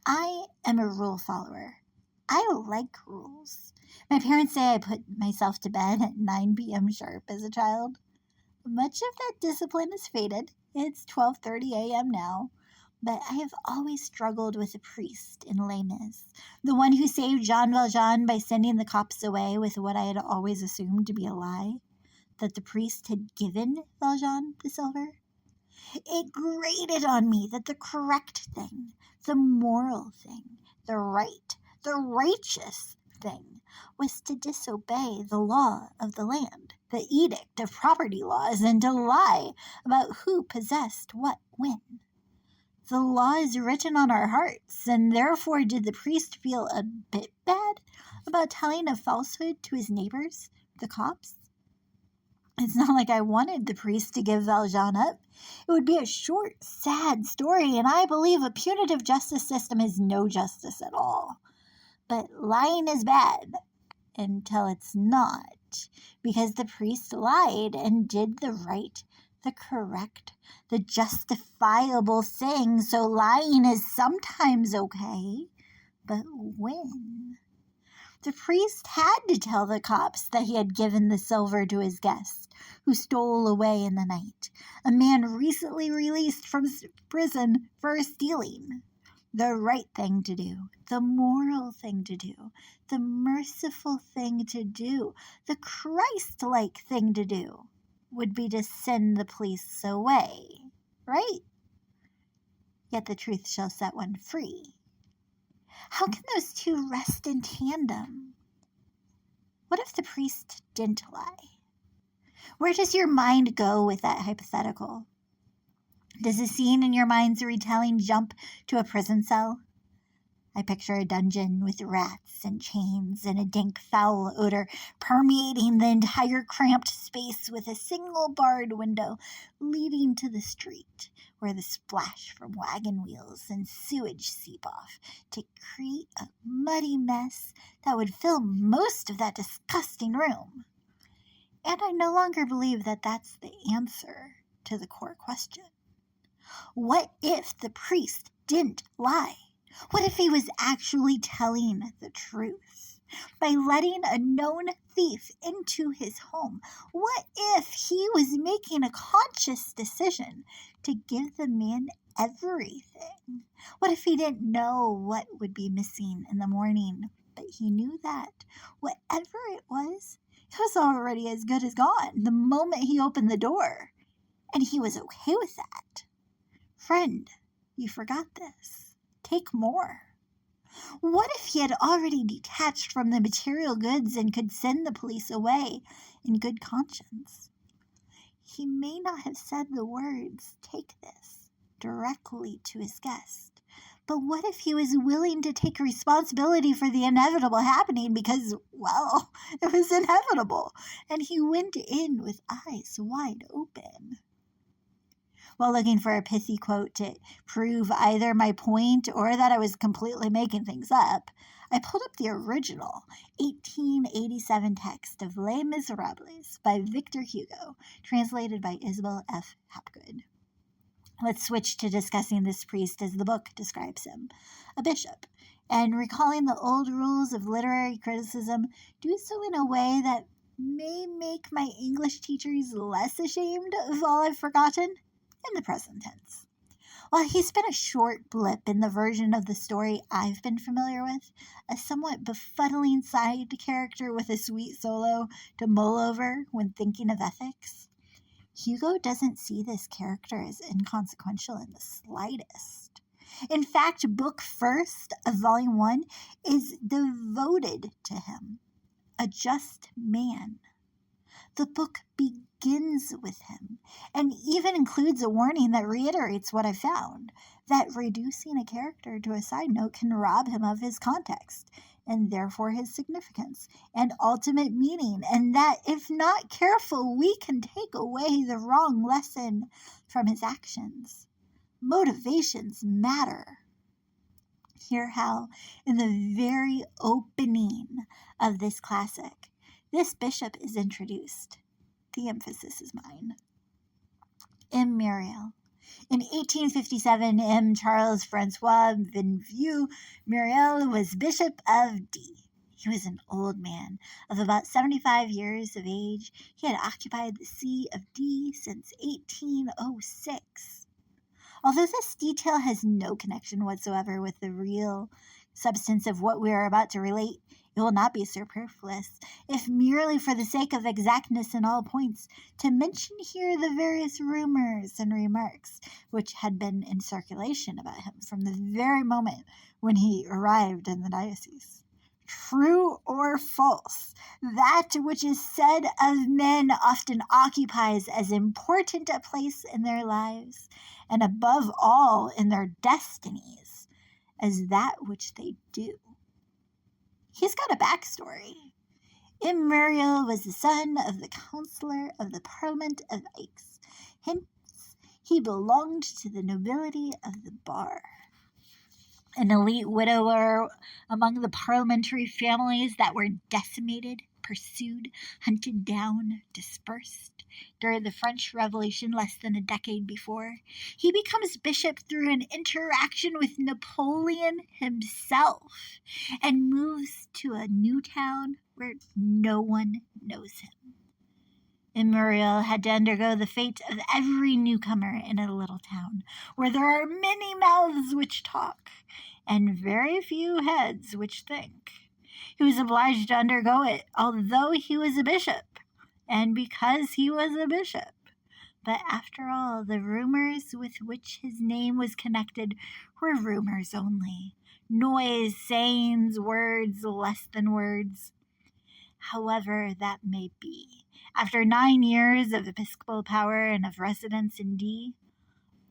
I am a rule follower. I like rules. My parents say I put myself to bed at 9 p.m. sharp as a child. Much of that discipline has faded. It's 12:30 a.m. now. But I have always struggled with the priest in Les Mis, the one who saved Jean Valjean by sending the cops away with what I had always assumed to be a lie, that the priest had given Valjean the silver. It grated on me that the correct thing, the moral thing, the right, the righteous thing, was to disobey the law of the land, the edict of property laws, and to lie about who possessed what when. The law is written on our hearts, and therefore did the priest feel a bit bad about telling a falsehood to his neighbors, the cops? It's not like I wanted the priest to give Valjean up. It would be a short, sad story, and I believe a punitive justice system is no justice at all. But lying is bad until it's not, because the priest lied and did the right, the correct, the justifiable thing, so lying is sometimes okay, but when? The priest had to tell the cops that he had given the silver to his guest, who stole away in the night, a man recently released from prison for stealing. The right thing to do, the moral thing to do, the merciful thing to do, the Christ-like thing to do would be to send the police away, right? Yet the truth shall set one free. How can those two rest in tandem? What if the priest didn't lie? Where does your mind go with that hypothetical? Does the scene in your mind's retelling jump to a prison cell? I picture a dungeon with rats and chains and a dank foul odor permeating the entire cramped space, with a single barred window leading to the street where the splash from wagon wheels and sewage seep off to create a muddy mess that would fill most of that disgusting room. And I no longer believe that that's the answer to the core question. What if the priest didn't lie? What if he was actually telling the truth? By letting a known thief into his home, what if he was making a conscious decision to give the man everything? What if he didn't know what would be missing in the morning, but he knew that whatever it was already as good as gone the moment he opened the door, and he was okay with that? Friend, you forgot this. Take more. What if he had already detached from the material goods and could send the police away in good conscience? He may not have said the words, "Take this," directly to his guest, but what if he was willing to take responsibility for the inevitable happening because, well, it was inevitable, and he went in with eyes wide open? While looking for a pithy quote to prove either my point or that I was completely making things up, I pulled up the original 1887 text of Les Miserables by Victor Hugo, translated by Isabel F. Hapgood. Let's switch to discussing this priest as the book describes him, a bishop, and recalling the old rules of literary criticism, do so in a way that may make my English teachers less ashamed of all I've forgotten. In the present tense. While he's been a short blip in the version of the story I've been familiar with, a somewhat befuddling side character with a sweet solo to mull over when thinking of ethics, Hugo doesn't see this character as inconsequential in the slightest. In fact, book first of volume 1 is devoted to him, a just man. The book begins with him, and even includes a warning that reiterates what I found, that reducing a character to a side note can rob him of his context, and therefore his significance and ultimate meaning, and that if not careful, we can take away the wrong lesson from his actions. Motivations matter. Hear how, in the very opening of this classic, this bishop is introduced. The emphasis is mine. M. Muriel, In 1857, M. Charles Francois Benvieux Muriel was Bishop of D. He was an old man of about 75 years of age. He had occupied the see of D since 1806. Although this detail has no connection whatsoever with the real substance of what we are about to relate, it will not be superfluous, if merely for the sake of exactness in all points, to mention here the various rumors and remarks which had been in circulation about him from the very moment when he arrived in the diocese. True or false, that which is said of men often occupies as important a place in their lives, and above all in their destinies, as that which they do. He's got a backstory. M. Muriel was the son of the Councillor of the Parliament of Aix. Hence, he belonged to the nobility of the bar. An elite widower among the parliamentary families that were decimated, pursued, hunted down, dispersed during the French Revolution less than a decade before. He becomes bishop through an interaction with Napoleon himself and moves to a new town where no one knows him. And Muriel had to undergo the fate of every newcomer in a little town, where there are many mouths which talk, and very few heads which think. He was obliged to undergo it, although he was a bishop, and because he was a bishop. But after all, the rumors with which his name was connected were rumors only. Noise, sayings, words, less than words. However that may be, after 9 years of episcopal power and of residence in D,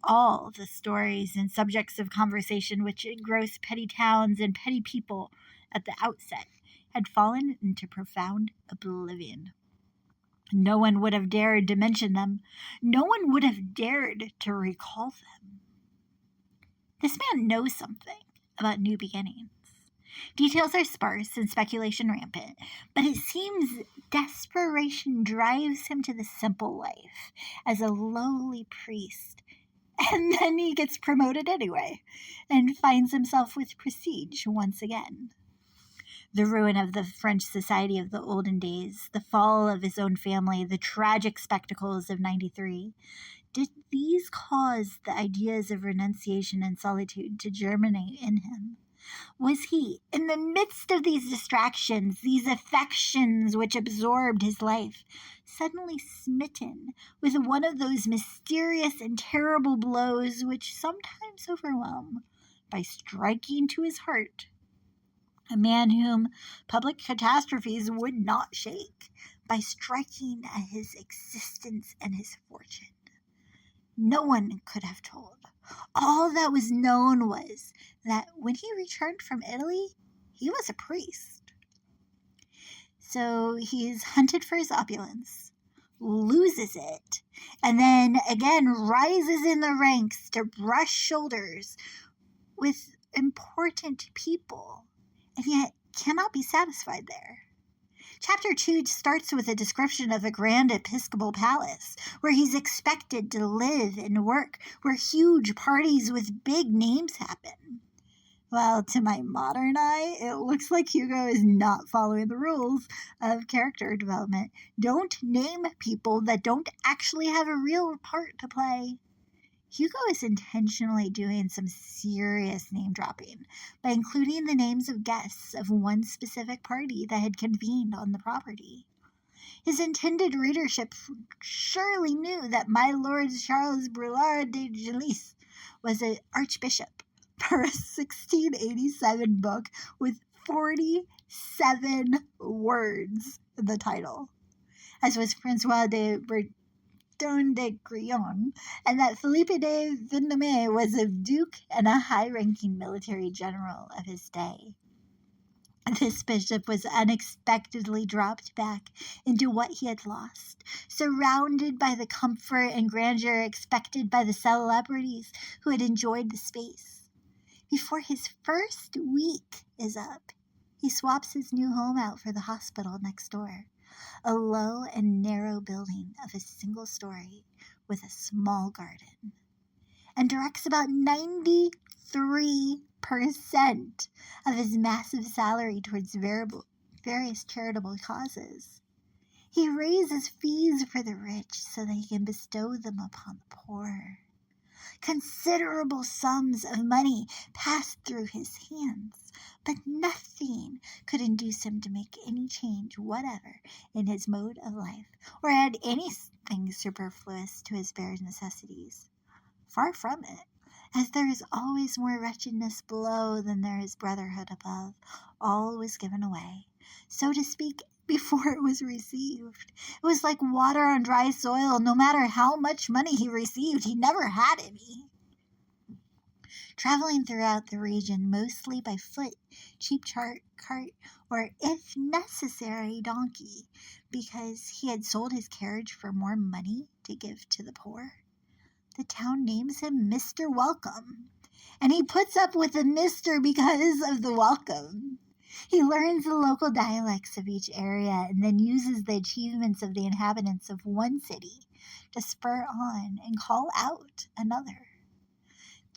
all the stories and subjects of conversation which engross petty towns and petty people at the outset had fallen into profound oblivion. No one would have dared to mention them. No one would have dared to recall them. This man knows something about new beginnings. Details are sparse and speculation rampant, but it seems desperation drives him to the simple life as a lowly priest, and then he gets promoted anyway and finds himself with prestige once again. The ruin of the French society of the olden days, the fall of his own family, the tragic spectacles of '93, did these cause the ideas of renunciation and solitude to germinate in him? Was he, in the midst of these distractions, these affections which absorbed his life, suddenly smitten with one of those mysterious and terrible blows which sometimes overwhelm by striking to his heart? A man whom public catastrophes would not shake, by striking at his existence and his fortune. No one could have told. All that was known was that when he returned from Italy, he was a priest. So he's hunted for his opulence, loses it, and then again rises in the ranks to brush shoulders with important people, and yet cannot be satisfied there. Chapter 2 starts with a description of a grand episcopal palace, where he's expected to live and work, where huge parties with big names happen. Well, to my modern eye, it looks like Hugo is not following the rules of character development. Don't name people that don't actually have a real part to play. Hugo is intentionally doing some serious name dropping by including the names of guests of one specific party that had convened on the property. His intended readership surely knew that my Lord Charles Brulard de Genlis was an archbishop for a 1687 book with 47 words in the title, as was Francois de Don de Crillon, and that Philippe de Vendôme was a duke and a high-ranking military general of his day. This bishop was unexpectedly dropped back into what he had lost, surrounded by the comfort and grandeur expected by the celebrities who had enjoyed the space. Before his first week is up, he swaps his new home out for the hospital next door. A low and narrow building of a single story with a small garden. and directs about 93% of his massive salary towards various charitable causes. He raises fees for the rich so that he can bestow them upon the poor. Considerable sums of money passed through his hands, but nothing could induce him to make any change whatever in his mode of life, or add anything superfluous to his bare necessities. Far from it, as there is always more wretchedness below than there is brotherhood above. All was given away, so to speak, before it was received. It was like water on dry soil. No matter how much money he received, he never had any. Traveling throughout the region, mostly by foot, cheap cart, or if necessary, donkey, because he had sold his carriage for more money to give to the poor. The town names him Mr. Welcome, and he puts up with the Mr. because of the welcome. He learns the local dialects of each area and then uses the achievements of the inhabitants of one city to spur on and call out another.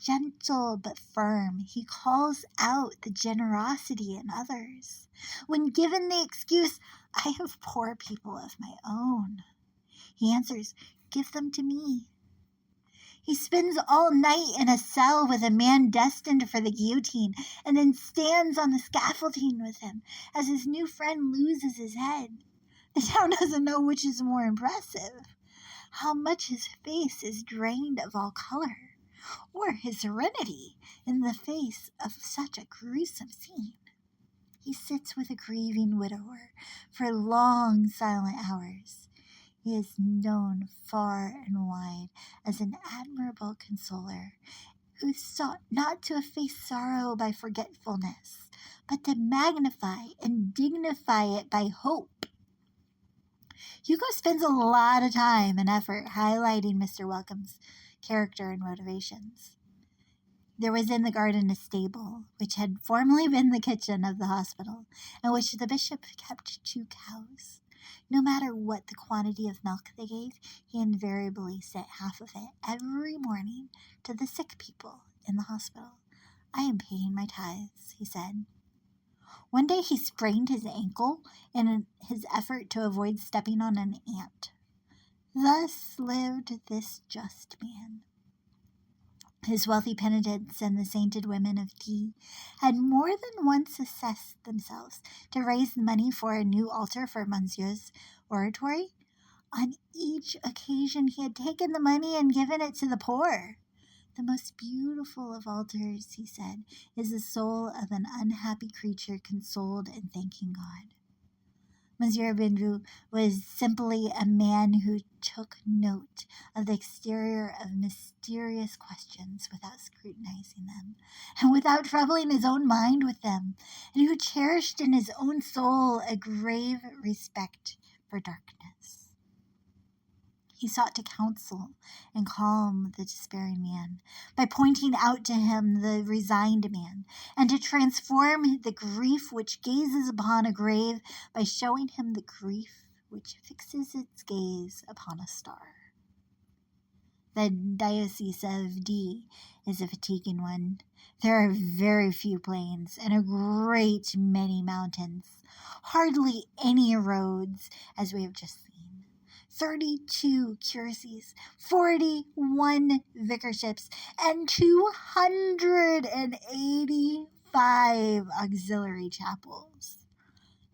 Gentle but firm, he calls out the generosity in others. When given the excuse, "I have poor people of my own," he answers, "Give them to me." He spends all night in a cell with a man destined for the guillotine, and then stands on the scaffolding with him as his new friend loses his head. The town doesn't know which is more impressive, how much his face is drained of all color, or his serenity in the face of such a gruesome scene. He sits with a grieving widower for long silent hours. He is known far and wide as an admirable consoler who sought not to efface sorrow by forgetfulness, but to magnify and dignify it by hope. Hugo spends a lot of time and effort highlighting Mr. Welcome's character and motivations. There was in the garden a stable, which had formerly been the kitchen of the hospital, in which the bishop kept 2 cows. No matter what the quantity of milk they gave, he invariably sent half of it every morning to the sick people in the hospital. "I am paying my tithes," he said. One day he sprained his ankle in his effort to avoid stepping on an ant. Thus lived this just man. His wealthy penitents and the sainted women of D had more than once assessed themselves to raise money for a new altar for Monsieur's oratory. On each occasion he had taken the money and given it to the poor. "The most beautiful of altars," he said, "is the soul of an unhappy creature consoled and thanking God." Monsieur Bindou was simply a man who took note of the exterior of mysterious questions without scrutinizing them, and without troubling his own mind with them, and who cherished in his own soul a grave respect for darkness. He sought to counsel and calm the despairing man by pointing out to him the resigned man, and to transform the grief which gazes upon a grave by showing him the grief which fixes its gaze upon a star. The Diocese of D is a fatiguing one. There are very few plains and a great many mountains, hardly any roads, as we have just seen. 32 curacies, 41 vicarships, and 285 auxiliary chapels.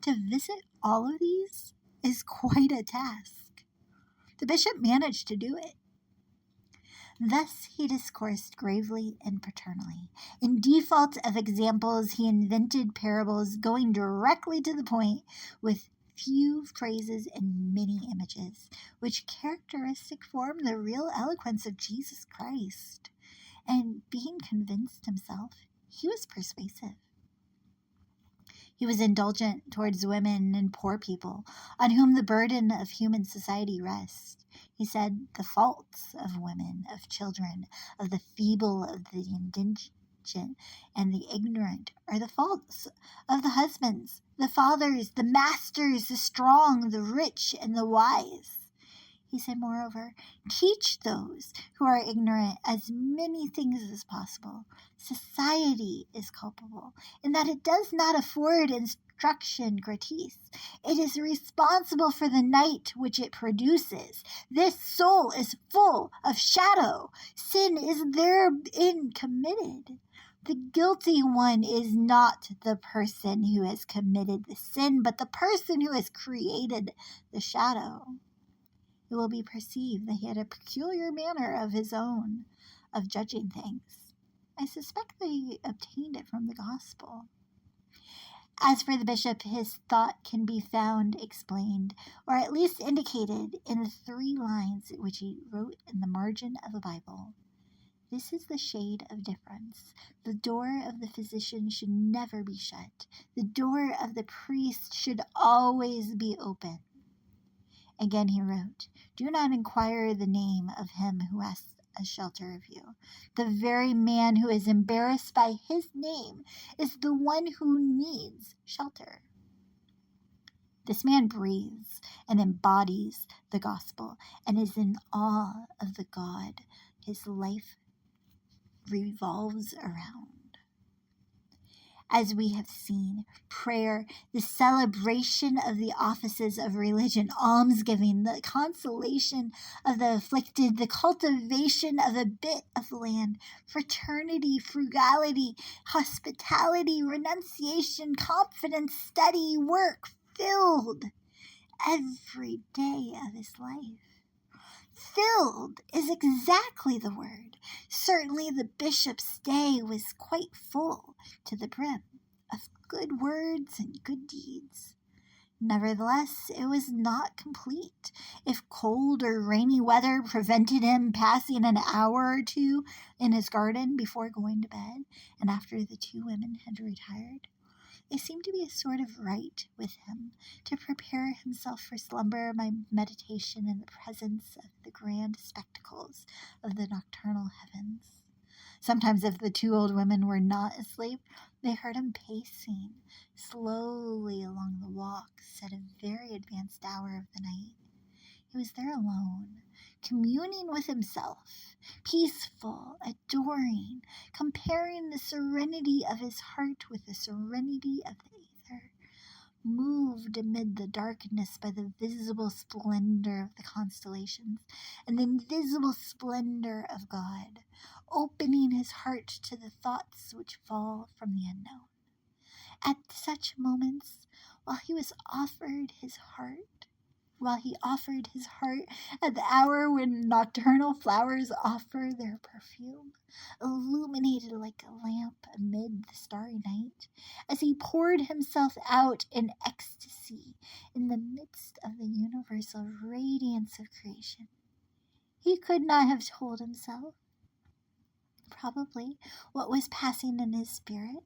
To visit all of these is quite a task. The bishop managed to do it. Thus he discoursed gravely and paternally. In default of examples, he invented parables going directly to the point, with few phrases and many images, which characteristic form the real eloquence of Jesus Christ. And being convinced himself, he was persuasive. He was indulgent towards women and poor people, on whom the burden of human society rests. He said, "The faults of women, of children, of the feeble, of the indigent, and the ignorant are the faults of the husbands, the fathers, the masters, the strong, the rich, and the wise." He said, moreover, teach those who are ignorant as many things as possible. Society is culpable in that it does not afford instruction gratis. It is responsible for the night which it produces. This soul is full of shadow. Sin is therein committed. The guilty one is not the person who has committed the sin, but the person who has created the shadow. It will be perceived that he had a peculiar manner of his own of judging things. I suspect that he obtained it from the gospel. As for the bishop, his thought can be found explained, or at least indicated, in the 3 lines which he wrote in the margin of a Bible. This is the shade of difference. The door of the physician should never be shut. The door of the priest should always be open. Again he wrote, do not inquire the name of him who asks a shelter of you. The very man who is embarrassed by his name is the one who needs shelter. This man breathes and embodies the gospel and is in awe of the God his life revolves around. As we have seen, prayer, the celebration of the offices of religion, almsgiving, the consolation of the afflicted, the cultivation of a bit of land, fraternity, frugality, hospitality, renunciation, confidence, study, work, filled every day of his life. Filled is exactly the word. Certainly the bishop's day was quite full to the brim of good words and good deeds. Nevertheless, it was not complete. If cold or rainy weather prevented him passing an hour or 2 in his garden before going to bed, and after the 2 women had retired, it seemed to be a sort of rite with him to prepare himself for slumber by meditation in the presence of the grand spectacles of the nocturnal heavens. Sometimes, if the 2 old women were not asleep, they heard him pacing slowly along the walks at a very advanced hour of the night. He was there alone, communing with himself, peaceful, adoring, comparing the serenity of his heart with the serenity of the ether, moved amid the darkness by the visible splendor of the constellations and the invisible splendor of God, opening his heart to the thoughts which fall from the unknown. At such moments, while he offered his heart at the hour when nocturnal flowers offer their perfume, illuminated like a lamp amid the starry night, as he poured himself out in ecstasy in the midst of the universal radiance of creation, he could not have told himself, probably, what was passing in his spirit.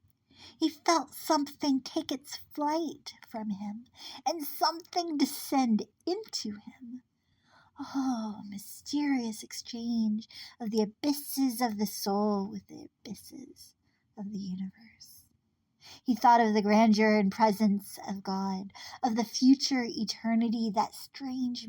He felt something take its flight from him, and something descend into him. Oh, mysterious exchange of the abysses of the soul with the abysses of the universe. He thought of the grandeur and presence of God, of the future eternity, that strange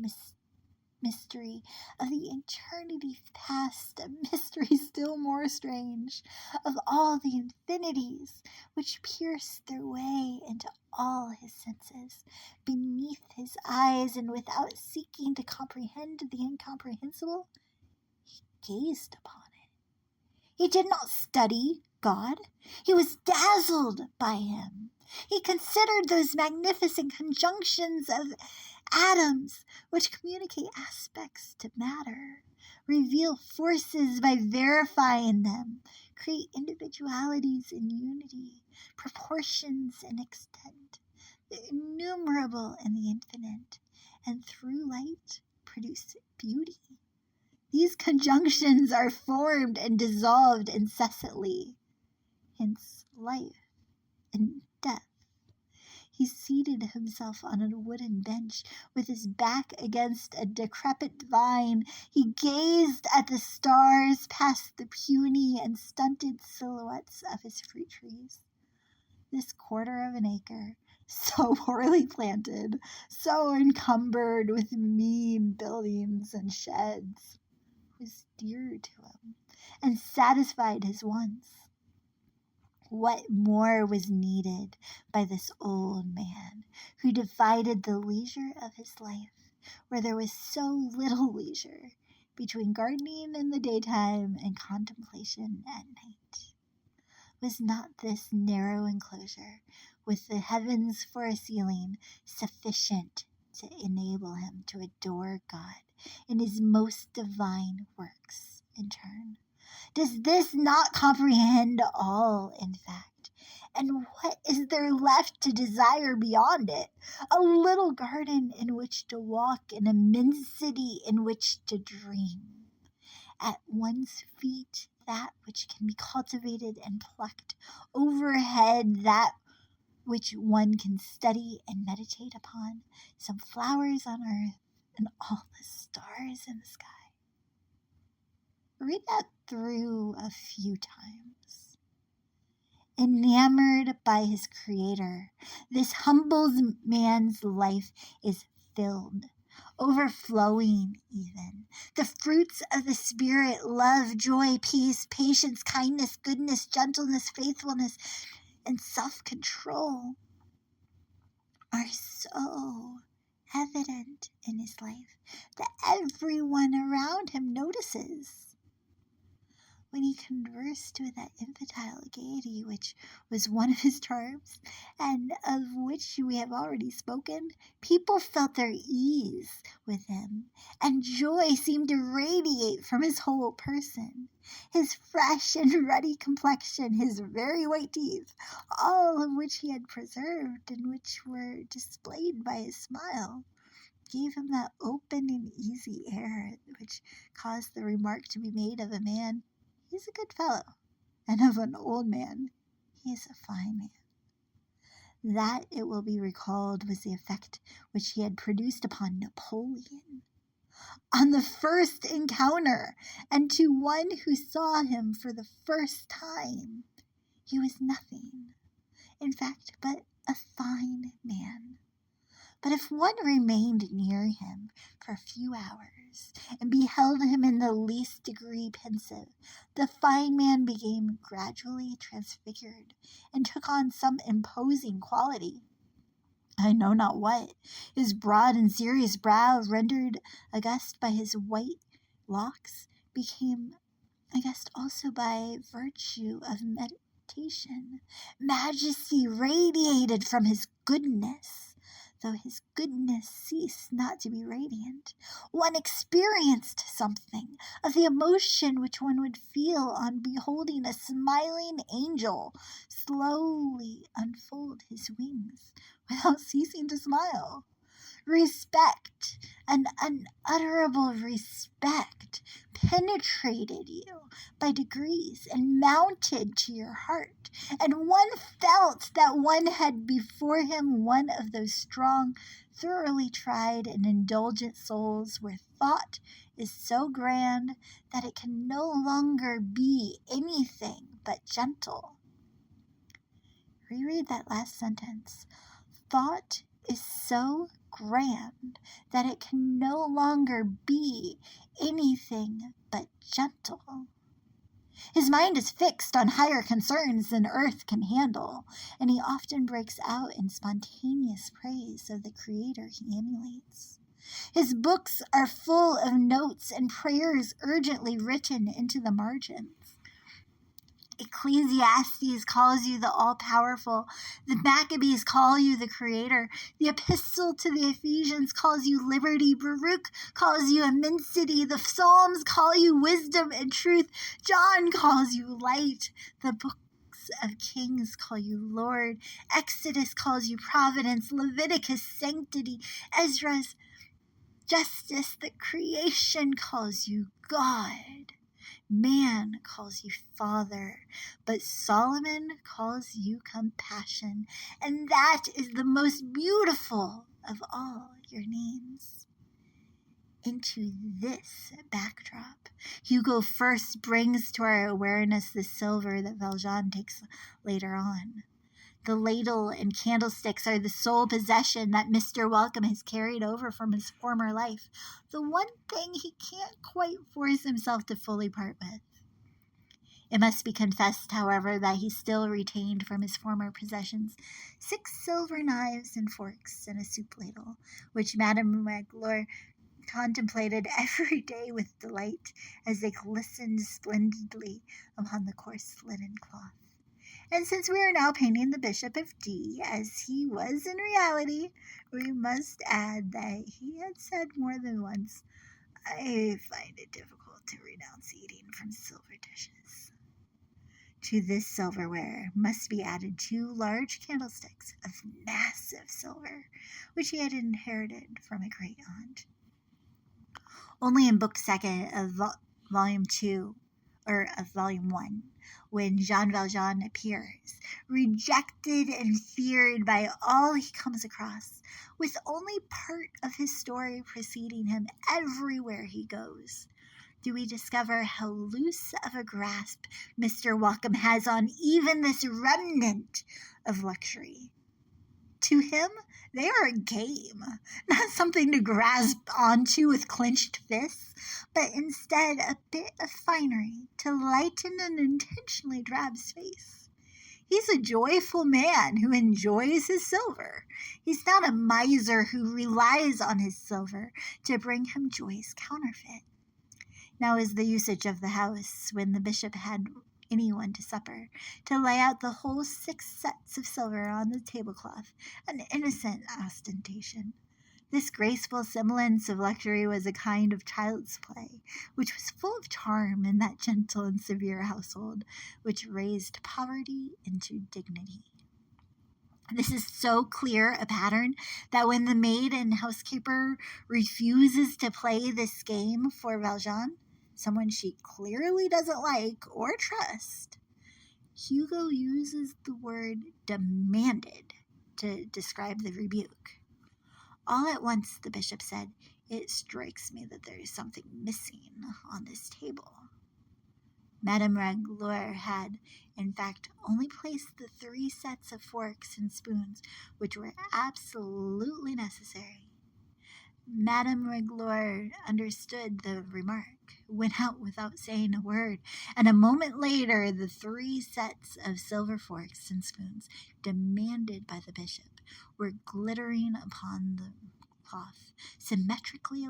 mystery of the eternity past, a mystery still more strange, of all the infinities which pierced their way into all his senses, beneath his eyes, and without seeking to comprehend the incomprehensible, he gazed upon it. He did not study God. He was dazzled by him. He considered those magnificent conjunctions of atoms which communicate aspects to matter, reveal forces by verifying them, create individualities in unity, proportions in extent, the innumerable and the infinite, and through light produce beauty. These conjunctions are formed and dissolved incessantly, hence life and death. He seated himself on a wooden bench with his back against a decrepit vine. He gazed at the stars past the puny and stunted silhouettes of his fruit trees. This 1/4 of an acre, so poorly planted, so encumbered with mean buildings and sheds, was dear to him and satisfied his wants. What more was needed by this old man who divided the leisure of his life, where there was so little leisure, between gardening in the daytime and contemplation at night? Was not this narrow enclosure, with the heavens for a ceiling, sufficient to enable him to adore God in his most divine works in turn? Does this not comprehend all, in fact? And what is there left to desire beyond it? A little garden in which to walk, an immensity in which to dream. At one's feet, that which can be cultivated and plucked. Overhead, that which one can study and meditate upon. Some flowers on earth and all the stars in the sky. Read that through a few times. Enamored by his Creator, this humble man's life is filled, overflowing even. The fruits of the Spirit, love, joy, peace, patience, kindness, goodness, gentleness, faithfulness, and self-control are so evident in his life that everyone around him notices. When he conversed with that infantile gaiety which was one of his charms, and of which we have already spoken, people felt their ease with him, and joy seemed to radiate from his whole person. His fresh and ruddy complexion, his very white teeth, all of which he had preserved and which were displayed by his smile, gave him that open and easy air which caused the remark to be made of a man, "He's a good fellow," and of an old man, "He is a fine man." That, it will be recalled, was the effect which he had produced upon Napoleon on the first encounter, and to one who saw him for the first time. He was nothing, in fact, but a fine man. But if one remained near him for a few hours and beheld him in the least degree pensive, the fine man became gradually transfigured and took on some imposing quality. I know not what. His broad and serious brow, rendered august by his white locks, became august also by virtue of meditation. Majesty radiated from his goodness, though his goodness ceased not to be radiant. One experienced something of the emotion which one would feel on beholding a smiling angel slowly unfold his wings without ceasing to smile. Respect, an unutterable respect, penetrated you by degrees and mounted to your heart, and one felt that one had before him one of those strong, thoroughly tried and indulgent souls where thought is so grand that it can no longer be anything but gentle. Reread that last sentence. Thought is so grand that it can no longer be anything but gentle. His mind is fixed on higher concerns than earth can handle, and he often breaks out in spontaneous praise of the Creator he emulates. His books are full of notes and prayers urgently written into the margins. Ecclesiastes calls you the all-powerful. The Maccabees call you the Creator. The Epistle to the Ephesians calls you liberty. Baruch calls you immensity. The Psalms call you wisdom and truth. John calls you light. The books of Kings call you Lord. Exodus calls you providence. Leviticus sanctity. Ezra's justice. The creation calls you God. Man calls you Father, but Solomon calls you compassion, and that is the most beautiful of all your names. Into this backdrop, Hugo first brings to our awareness the silver that Valjean takes later on. The ladle and candlesticks are the sole possession that Mr. Welcome has carried over from his former life, the one thing he can't quite force himself to fully part with. It must be confessed, however, that he still retained from his former possessions 6 silver knives and forks and a soup ladle, which Madame Magloire contemplated every day with delight as they glistened splendidly upon the coarse linen cloth. And since we are now painting the Bishop of D as he was in reality, we must add that he had said more than once, "I find it difficult to renounce eating from silver dishes." To this silverware must be added 2 large candlesticks of massive silver, which he had inherited from a great aunt. Only in Book 2 of Volume 2, or of Volume 1, when Jean Valjean appears, rejected and feared by all he comes across, with only part of his story preceding him everywhere he goes, do we discover how loose of a grasp Mr. Welcome has on even this remnant of luxury. To him, they are a game, not something to grasp onto with clenched fists, but instead a bit of finery to lighten an intentionally drab space. He's a joyful man who enjoys his silver. He's not a miser who relies on his silver to bring him joy's counterfeit. Now is the usage of the house, when the bishop had anyone to supper, to lay out the whole 6 sets of silver on the tablecloth, an innocent ostentation. This graceful semblance of luxury was a kind of child's play, which was full of charm in that gentle and severe household, which raised poverty into dignity. This is so clear a pattern that when the maid and housekeeper refuses to play this game for Valjean, someone she clearly doesn't like or trust, Hugo uses the word demanded to describe the rebuke. All at once, the bishop said, "It strikes me that there is something missing on this table." Madame Magloire had, in fact, only placed the 3 sets of forks and spoons which were absolutely necessary. Madame Magloire understood the remark, went out without saying a word, and a moment later the 3 sets of silver forks and spoons demanded by the bishop were glittering upon the cloth, symmetrically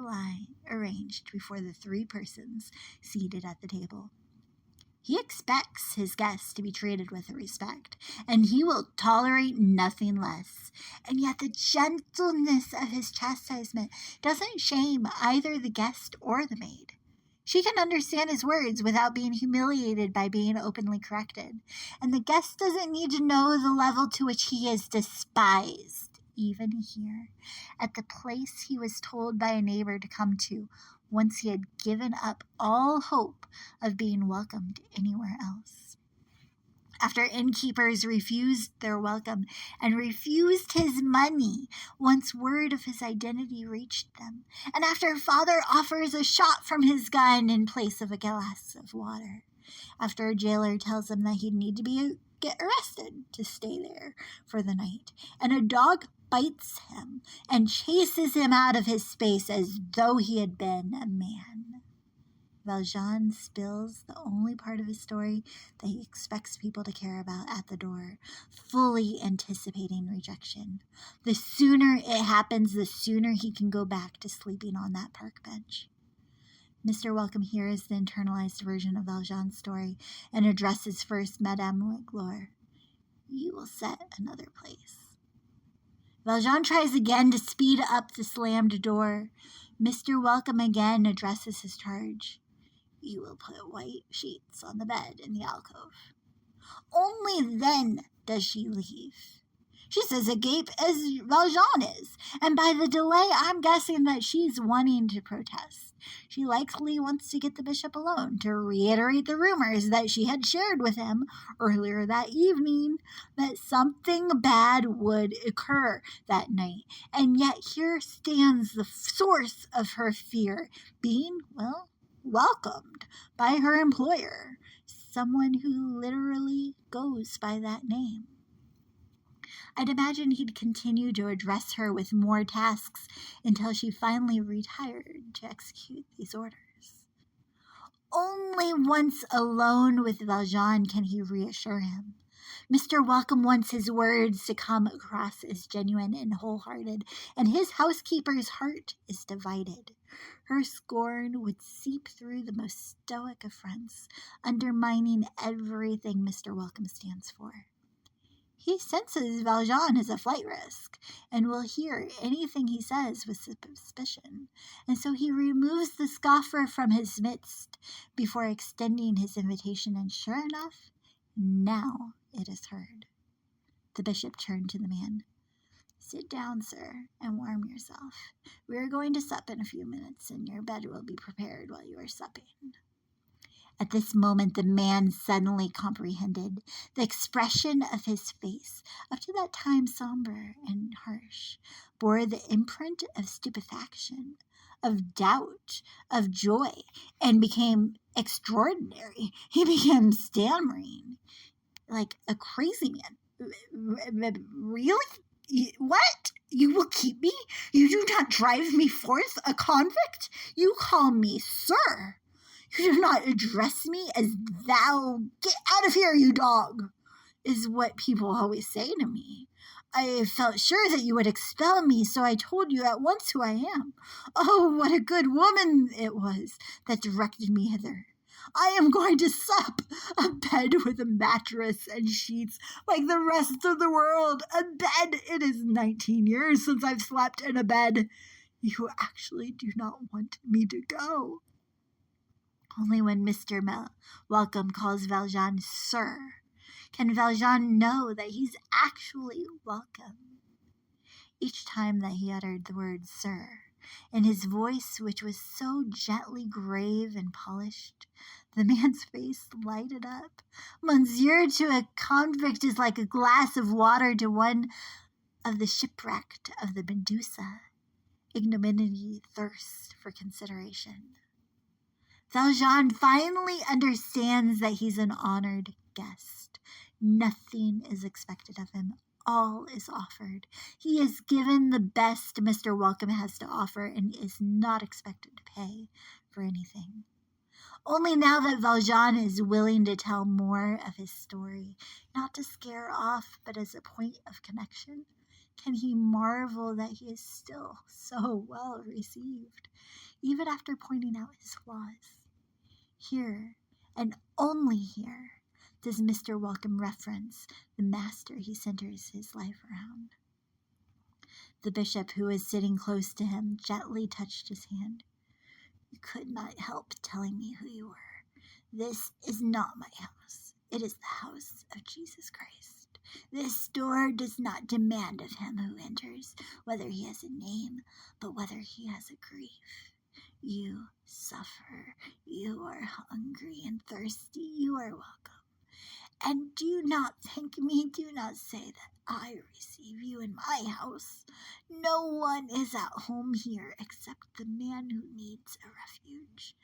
arranged before the 3 persons seated at the table. He expects his guests to be treated with respect, and he will tolerate nothing less. And yet the gentleness of his chastisement doesn't shame either the guest or the maid. She can understand his words without being humiliated by being openly corrected, and the guest doesn't need to know the level to which he is despised, even here, at the place he was told by a neighbor to come to, once he had given up all hope of being welcomed anywhere else. After innkeepers refused their welcome and refused his money once word of his identity reached them, and after father offers a shot from his gun in place of a glass of water, after a jailer tells him that he'd need to get arrested to stay there for the night, and a dog bites him and chases him out of his space as though he had been a man, Valjean spills the only part of his story that he expects people to care about at the door, fully anticipating rejection. The sooner it happens, the sooner he can go back to sleeping on that park bench. Mr. Welcome hears the internalized version of Valjean's story and addresses first Madame Magloire. "You will set another place." Valjean tries again to speed up the slammed door. Mr. Welcome again addresses his charge. "You will put white sheets on the bed in the alcove." Only then does she leave. She's as agape as Valjean is, and by the delay I'm guessing that she's wanting to protest. She likely wants to get the bishop alone to reiterate the rumors that she had shared with him earlier that evening, that something bad would occur that night. And yet here stands the source of her fear, being, welcomed by her employer, someone who literally goes by that name. I'd imagine he'd continue to address her with more tasks until she finally retired to execute these orders. Only once alone with Valjean can he reassure him. Mr. Welcome wants his words to come across as genuine and wholehearted, and his housekeeper's heart is divided. Her scorn would seep through the most stoic of fronts, undermining everything Mr. Welcome stands for. He senses Valjean is a flight risk, and will hear anything he says with suspicion, and so he removes the scoffer from his midst before extending his invitation, and sure enough, now it is heard. The bishop turned to the man. "Sit down, sir, and warm yourself. We are going to sup in a few minutes, and your bed will be prepared while you are supping." At this moment, the man suddenly comprehended. The expression of his face, up to that time somber and harsh, bore the imprint of stupefaction, of doubt, of joy, and became extraordinary. He began stammering like a crazy man. "Really? What? You will keep me? You do not drive me forth a convict? You call me sir. You do not address me as thou. Get out of here, you dog," is what people always say to me. "I felt sure that you would expel me, so I told you at once who I am. Oh, what a good woman it was that directed me hither. I am going to sup, a bed with a mattress and sheets like the rest of the world. A bed! It is 19 years since I've slept in a bed. You actually do not want me to go." Only when Mr. Welcome calls Valjean sir can Valjean know that he's actually welcome. Each time that he uttered the word sir, in his voice which was so gently grave and polished, the man's face lighted up. Monsieur to a convict is like a glass of water to one of the shipwrecked of the Medusa. Ignominy thirsts for consideration. Valjean finally understands that he's an honored guest. Nothing is expected of him. All is offered. He is given the best Mr. Welcome has to offer and is not expected to pay for anything. Only now that Valjean is willing to tell more of his story, not to scare off, but as a point of connection, can he marvel that he is still so well received, even after pointing out his flaws. Here, and only here, does Mr. Welcome reference the master he centers his life around. The bishop, who was sitting close to him, gently touched his hand. "You could not help telling me who you were. This is not my house. It is the house of Jesus Christ. This door does not demand of him who enters whether he has a name, but whether he has a grief. You suffer, you are hungry and thirsty, you are welcome. And do not thank me, do not say that I receive you in my house. No one is at home here except the man who needs a refuge.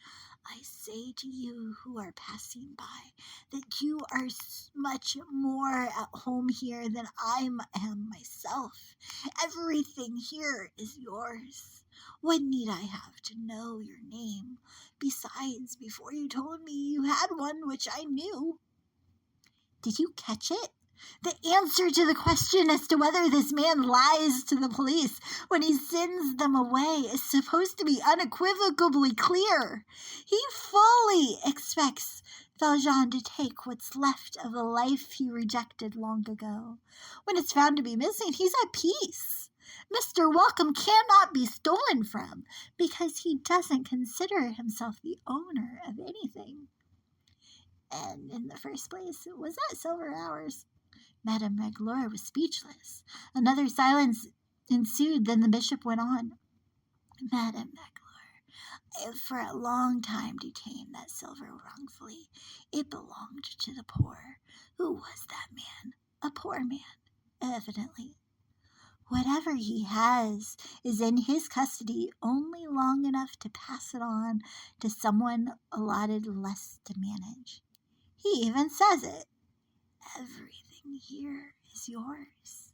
I say to you who are passing by that you are much more at home here than I am myself. Everything here is yours. What need I have to know your name? Besides, before you told me you had one which I knew." Did you catch it? The answer to the question as to whether this man lies to the police when he sends them away is supposed to be unequivocally clear. He fully expects Valjean to take what's left of a life he rejected long ago. When it's found to be missing, he's at peace. Mr. Welcome cannot be stolen from because he doesn't consider himself the owner of anything. And in the first place, was that silver ours? Madame Magloire was speechless. Another silence ensued, then the bishop went on. "Madame Magloire, I have for a long time detained that silver wrongfully. It belonged to the poor. Who was that man? A poor man, evidently. Whatever he has is in his custody only long enough to pass it on to someone allotted less to manage. He even says it. Everything here is yours.